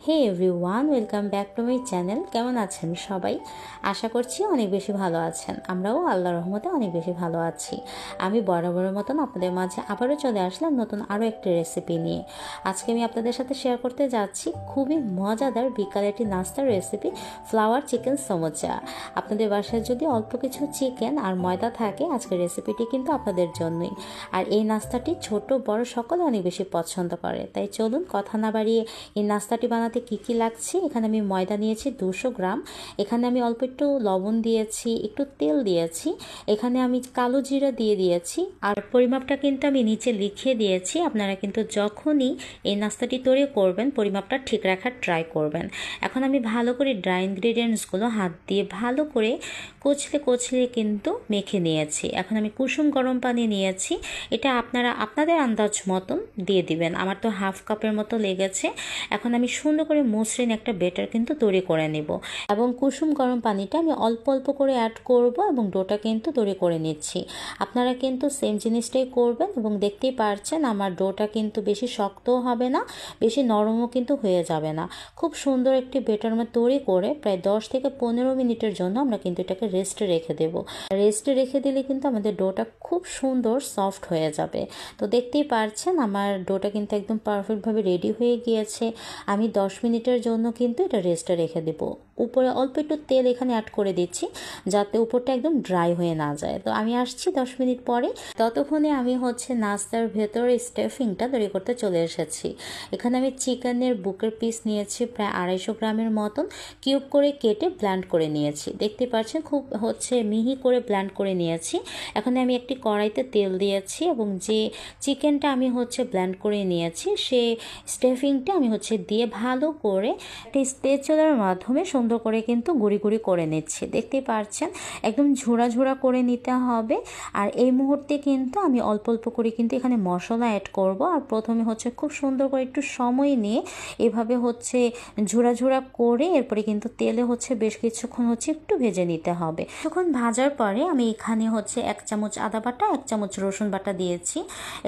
Hey everyone, welcome back to my channel. কেমন আছেন সবাই? আশা করছি অনেক বেশি ভালো আছেন। আমরাও আল্লাহর রহমতে অনেক বেশি ভালো আছি। আমি বরাবরের মতন আপনাদের মাঝে আবারও চলে আসলাম নতুন আরও একটি রেসিপি নিয়ে। আজকে আমি আপনাদের সাথে শেয়ার করতে যাচ্ছি খুবই মজাদার বিকালের একটি নাস্তার রেসিপি, ফ্লাওয়ার চিকেন সমোচা। আপনাদের বাসায় যদি অল্প কিছু চিকেন আর ময়দা থাকে, আজকের রেসিপিটি কিন্তু আপনাদের জন্যই। আর এই নাস্তাটি ছোট বড় সকলে অনেক বেশি পছন্দ করে। তাই চলুন কথা না বাড়িয়ে এই নাস্তাটি বানাতে কি লাগছে। এখানে আমি ময়দা নিয়েছি 200 গ্রাম, এখানে আমি অল্প একটু লবণ দিয়েছি, একটু তেল দিয়েছি, এখানে আমি কালো জিরা দিয়ে দিয়েছি। আর পরিমাপটা কিন্তু আমি নিচে লিখিয়ে দিয়েছি। আপনারা কিন্তু যখনই এই নাস্তাটি তৈরি করবেন পরিমাপটা ঠিক রাখার ট্রাই করবেন। এখন আমি ভালো করে ড্রাই ইনগ্রিডিয়েন্টসগুলো হাত দিয়ে ভালো করে কচলে কিন্তু মেখে নিয়েছি। এখন আমি কুসুম গরম পানি নিয়েছি, এটা আপনারা আপনাদের আন্দাজ মতন দিয়ে দিবেন। আমার তো হাফ কাপের মতো লেগেছে। এখন আমি সুন্দর করে মসৃণ একটা বেটার কিন্তু তৈরি করে নেব, এবং কুসুম গরম পানিটা আমি অল্প অল্প করে অ্যাড করব এবং ডোটা কিন্তু তৈরি করে নিচ্ছি। আপনারা কিন্তু সেম জিনিসটাই করবেন। এবং দেখতেই পারছেন আমার ডোটা কিন্তু বেশি শক্তও হবে না, বেশি নরমও কিন্তু হয়ে যাবে না। খুব সুন্দর একটি বেটার আমরা তৈরি করে প্রায় 10 থেকে 15 মিনিটের জন্য আমরা কিন্তু এটাকে রেস্টে রেখে দেব। রেস্টে রেখে দিলে কিন্তু আমাদের ডোটা খুব সুন্দর সফট হয়ে যাবে। তো দেখতেই পারছেন আমার ডোটা কিন্তু একদম পারফেক্টভাবে রেডি হয়ে গিয়েছে। আমি 10 মিনিটের জন্য কিন্তু এটা রেস্টে রেখে দেব। উপরে অল্প একটু তেল এখানে অ্যাড করে দিচ্ছি যাতে উপরটা একদম ড্রাই হয়ে না যায়। তো আমি আসছি 10 মিনিট পরে। ততক্ষণে আমি নাস্তার ভেতরে স্টাফিংটা তৈরি করতে চলে এসেছি। এখানে আমি চিকেনের বুকের পিস নিয়েছি প্রায় 250 গ্রামের মতন, কিউব করে কেটে ব্লেন্ড করে নিয়েছি। দেখতে পাচ্ছেন খুব মিহি করে ব্লেন্ড করে নিয়েছি। এখন আমি একটি কড়াইতে তেল দিয়েছি এবং যে চিকেনটা আমি ব্লেন্ড করে নিয়েছি সেই স্টাফিংটা আমি দিয়ে ভালো করে একটা স্প্যাচুলার মাধ্যমে সুন্দর করে কিন্তু গুঁড়ি গুঁড়ি করে নিচ্ছি। দেখতে পাচ্ছেন একদম ঝুড়া ঝুড়া করে নিতে হবে। আর এই মুহূর্তে কিন্তু আমি অল্প অল্প করে কিন্তু এখানে মশলা অ্যাড করব। আর প্রথমে খুব সুন্দর করে একটু সময় নিয়ে এভাবে ঝুড়া ঝুড়া করে এরপরে কিন্তু তেলে বেশ কিছুক্ষণ একটু ভেজে নিতে হবে। তখন ভাজার পরে আমি এখানে 1 চামচ আদা বাটা, 1 চামচ রসুন বাটা দিয়েছি।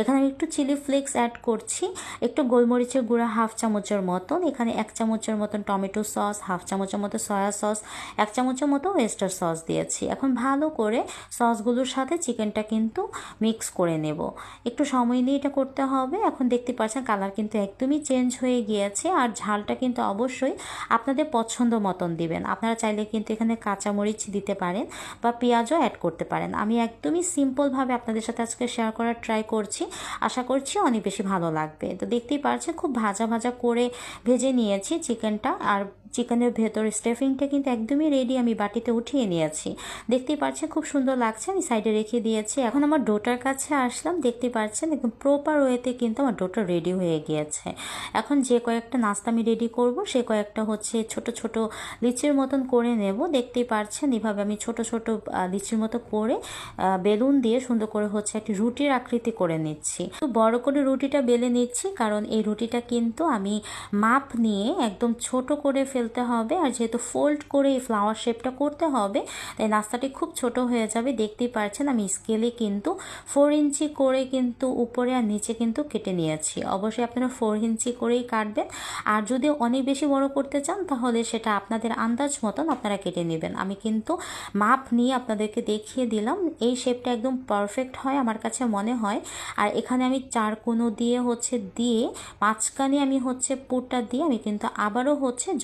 এখানে একটু চিলি ফ্লেক্স অ্যাড করছি, একটু গোলমরিচের গুঁড়া হাফ চামচের মতন, এখানে 1 চামচের মতন টমেটো সস, হাফ চামচের মতো সয়া সস, 1 চামচের মতো ওয়েস্টার সস দিয়েছি। এখন ভালো করে সসগুলোর সাথে চিকেনটা কিন্তু মিক্স করে নেব। একটু সময় নিয়ে এটা করতে হবে। এখন দেখতে পাচ্ছেন কালার কিন্তু একদমই চেঞ্জ হয়ে গিয়েছে। আর ঝালটা কিন্তু অবশ্যই আপনাদের পছন্দ মতন দিবেন। আপনারা চাইলে কিন্তু এখানে কাঁচামরিচ দিতে পারেন বা পেঁয়াজও অ্যাড করতে পারেন। আমি একদমই সিম্পলভাবে আপনাদের সাথে আজকে শেয়ার করার ট্রাই করছি, আশা করছি অনেক বেশি ভালো লাগবে। তো দেখতেই পাচ্ছেন খুব ভাজা ভাজা করে ভেজে নিয়েছি চিকেনটা। আর চিকেনের ভেতর স্টাফিংটা কিন্তু একদমই রেডি, আমি বাটিতে উঠিয়ে নিয়েছি। দেখতেই পাচ্ছেন খুব সুন্দর লাগছে, আমি সাইডে রেখে দিয়েছি। এখন আমার ডোটার কাছে আসলাম। দেখতে পাচ্ছেন একদম প্রপার ওয়েতে কিন্তু আমার ডোটা রেডি হয়ে গিয়েছে। এখন যে কয়েকটা নাস্তা আমি রেডি করব সে কয়েকটা ছোট ছোট লিচির মতন করে নেব। দেখতেই পাচ্ছেন এভাবে আমি ছোট ছোট লিচির মতো করে বেলুন দিয়ে সুন্দর করে একটি রুটির আকৃতি করে নিচ্ছি। তো বড় করে রুটিটা বেলে নিচ্ছি, কারণ এই রুটিটা কিন্তু আমি মাপ নিয়ে একদম ছোট করে ফেলতে হবে। আর যেহেতু ফোল্ড করে এই ফ্লাওয়ার শেপটা করতে হবে তাই নাস্তাটি খুব ছোট হয়ে যাবে। দেখতেই পাচ্ছেন আমি স্কেলে কিন্তু 4 ইঞ্চি করে কিন্তু উপরে আর নিচে কিন্তু কেটে নিয়েছি। অবশ্যই আপনারা 4 ইঞ্চি করেই কাটবেন। আর যদি অনেক বেশি বড় করতে চান তাহলে সেটা আপনাদের আন্দাজ মতন আপনারা কেটে নেবেন। আমি কিন্তু মাপ নিয়ে আপনাদেরকে দেখিয়ে দিলাম। এই শেপটা একদম পারফেক্ট হয় আমার কাছে মনে হয়। আর এখানে আমি 4 কোণ দিয়ে দিয়ে মাঝখানে আমি পুরটা দিয়ে আমি কিন্তু আবারও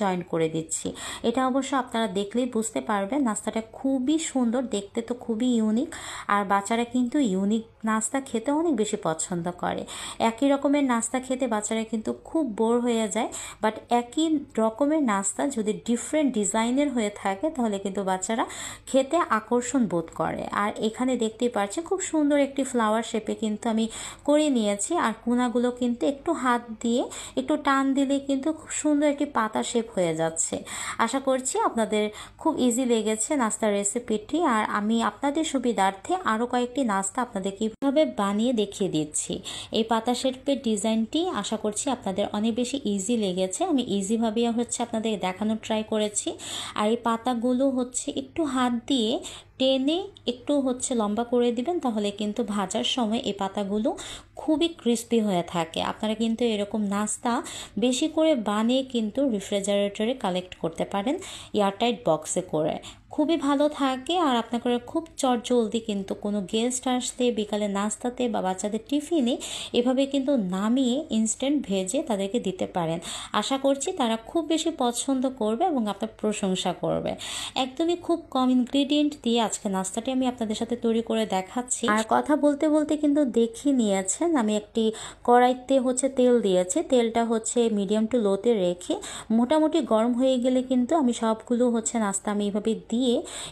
জয়েন করে দিচ্ছি। এটা অবশ্য আপনারা দেখলেই বুঝতে পারবেন নাস্তাটা খুবই সুন্দর দেখতে, তো খুবই ইউনিক। আর বাচ্চারা কিন্তু ইউনিক নাস্তা খেতে অনেক বেশি পছন্দ করে। একই রকমের নাস্তা খেতে বাচ্চারা কিন্তু খুব বোর হয়ে যায়, বাট একই রকমের নাস্তা যদি ডিফারেন্ট ডিজাইনের হয়ে থাকে তাহলে কিন্তু বাচ্চারা খেতে আকর্ষণ বোধ করে। আর এখানে দেখতেই পাচ্ছি খুব সুন্দর একটি ফ্লাওয়ার শেপে কিন্তু আমি করে নিয়েছি। আর কোনাগুলো কিন্তু একটু হাত দিয়ে একটু টান দিলে কিন্তু খুব সুন্দর একটি পাতা শেপ হয়ে যাচ্ছে। আশা করছি আপনাদের খুব ইজি লেগেছে নাস্তার রেসিপিটি। আর আমি আপনাদের সুবিধার্থে আরও কয়েকটি নাস্তা আপনাদের কীভাবে বানিয়ে দেখিয়ে দিচ্ছি। এই পাতা শেপের ডিজাইনটি আশা করছি আপনাদের অনেক বেশি ইজি লেগেছে। আমি ইজিভাবেই আপনাদের দেখানোর ট্রাই করেছি। আর এই পাতাগুলো একটু হাত দিয়ে টেনে একটু লম্বা করে দিবেন, তাহলে কিন্তু ভাজার সময় এই পাতাগুলো খুবই ক্রিস্পি হয়ে থাকে। আপনারা কিন্তু এরকম নাস্তা বেশি করে বানিয়ে কিন্তু রেফ্রিজারেটরে কালেক্ট করতে পারেন এয়ারটাইট বক্সে করে, খুবই ভালো থাকে। আর আপনাকে খুব চটজলদি কিন্তু কোনো গেস্ট আসতে, বিকালে নাস্তাতে বা বাচ্চাদের টিফিনে এভাবে কিন্তু নামিয়ে ইনস্ট্যান্ট ভেজে তাদেরকে দিতে পারেন। আশা করছি তারা খুব বেশি পছন্দ করবে এবং আপনার প্রশংসা করবে। একদমই খুব কম ইনগ্রিডিয়েন্ট দিয়ে আজকে নাস্তাটি আমি আপনাদের সাথে তৈরি করে দেখাচ্ছি। আর কথা বলতে বলতে কিন্তু দেখিয়ে নিয়েছেন, আমি একটি কড়াইতে তেল দিয়েছি। তেলটা মিডিয়াম টু লোতে রেখে মোটামুটি গরম হয়ে গেলে কিন্তু আমি সবগুলো নাস্তা আমি এইভাবে দিয়ে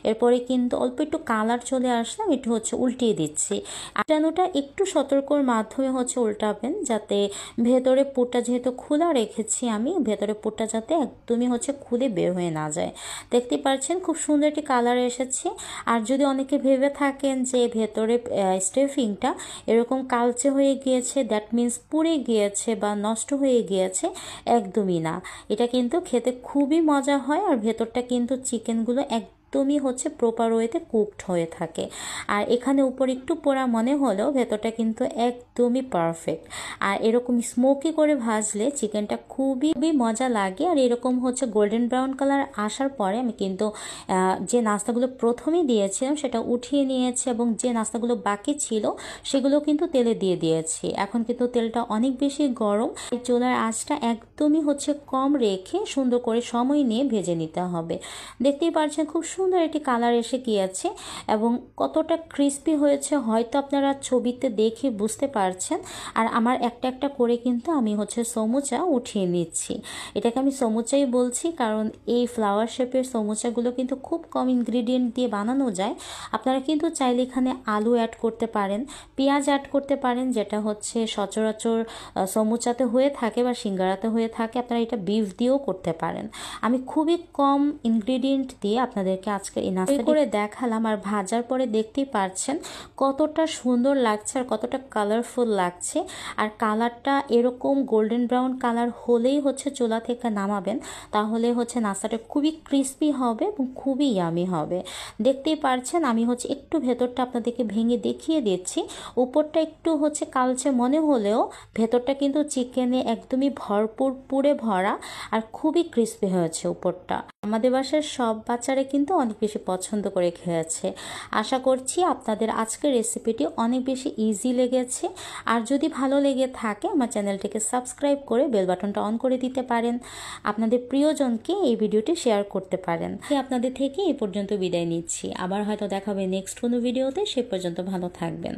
এরপরে কিন্তু অল্প একটু কালার চলে আসলে আমি একটু উল্টিয়ে দিচ্ছি। আটানোটা একটু সতর্কর মাধ্যমে উল্টাবেন, যাতে ভেতরে পুরটা যেহেতু খোলা রেখেছি আমি, ভেতরে পুরটা যাতে একদমই খুলে বের হয়ে না যায়। দেখতে পাচ্ছেন খুব সুন্দর একটি কালার এসেছে। আর যদি অনেকে ভেবে থাকেন যে ভেতরে স্টাফিংটা এরকম কালচে হয়ে গিয়েছে, দ্যাট মিন্স পুড়ে গিয়েছে বা নষ্ট হয়ে গিয়েছে, একদমই না। এটা কিন্তু খেতে খুবই মজা হয়। আর ভেতরটা কিন্তু চিকেনগুলো একদমই প্রপার ওয়েতে কুকড হয়ে থাকে। আর এখানে উপর একটু পোড়া মনে হলেও ভেতরটা কিন্তু একদমই পারফেক্ট। আর এরকম স্মোকি করে ভাজলে চিকেনটা খুবই মজা লাগে। আর এরকম গোল্ডেন ব্রাউন কালার আসার পরে আমি কিন্তু যে নাস্তাগুলো প্রথমেই দিয়েছিলাম সেটা উঠিয়ে নিয়েছি এবং যে নাস্তাগুলো বাকি ছিল সেগুলো কিন্তু তেলে দিয়ে দিয়েছি। এখন কিন্তু তেলটা অনেক বেশি গরম, চুলার আঁচটা একদমই কম রেখে সুন্দর করে সময় নিয়ে ভেজে নিতে হবে। দেখতেই পাচ্ছেন খুব সুন্দর একটি কালার এসে গিয়েছে এবং কতটা ক্রিস্পি হয়েছে হয়তো আপনারা ছবিতে দেখে বুঝতে পারছেন। আর আমার একটা একটা করে কিন্তু আমি সমুচা উঠিয়ে নিচ্ছি। এটাকে আমি সমুচাই বলছি কারণ এই ফ্লাওয়ার শেপের সমুচাগুলো কিন্তু খুব কম ইনগ্রিডিয়েন্ট দিয়ে বানানো যায়। আপনারা কিন্তু চাইলে এখানে আলু অ্যাড করতে পারেন, পেঁয়াজ অ্যাড করতে পারেন, যেটা সচরাচর সমুচাতে হয়ে থাকে বা সিঙ্গারাতে হয়ে থাকে। আপনারা এটা বিফ দিয়েও করতে পারেন। আমি খুবই কম ইনগ্রিডিয়েন্ট দিয়ে আপনাদেরকে আজকে এই নাস্তা করে দেখালাম। আর ভাজার পরে দেখতেই পাচ্ছেন কতটা সুন্দর লাগছে আর কতটা কালারফুল লাগছে। আর কালারটা এরকম গোল্ডেন ব্রাউন কালার হলেই চুলা থেকে নামাবেন, তাহলে নাস্তাটা খুবই ক্রিস্পি হবে এবং খুবই ইয়ামি হবে। দেখতেই পারছেন আমি একটু ভেতরটা আপনাদেরকে ভেঙে দেখিয়ে দিচ্ছি। উপরটা একটু কালচে মনে হলেও ভেতরটা কিন্তু চিকেনে একদমই ভরপুর পুরে ভরা আর খুবই ক্রিস্পি হয়েছে উপরটা। আমাদের বাসার সব বাচ্চারা কিন্তু অনেক বেশি পছন্দ করে খেয়েছে। আশা করছি আপনাদের আজকের রেসিপিটি অনেক বেশি ইজি লেগেছে। আর যদি ভালো লেগে থাকে আমার চ্যানেলটিকে সাবস্ক্রাইব করে বেল বাটনটা অন করে দিতে পারেন। আপনাদের প্রিয়জনকে এই ভিডিওটি শেয়ার করতে পারেন। আপনাদের থেকে এই পর্যন্ত বিদায় নিচ্ছি। আবার হয়তো দেখাবে নেক্সট কোনো ভিডিওতে। সে পর্যন্ত ভালো থাকবেন।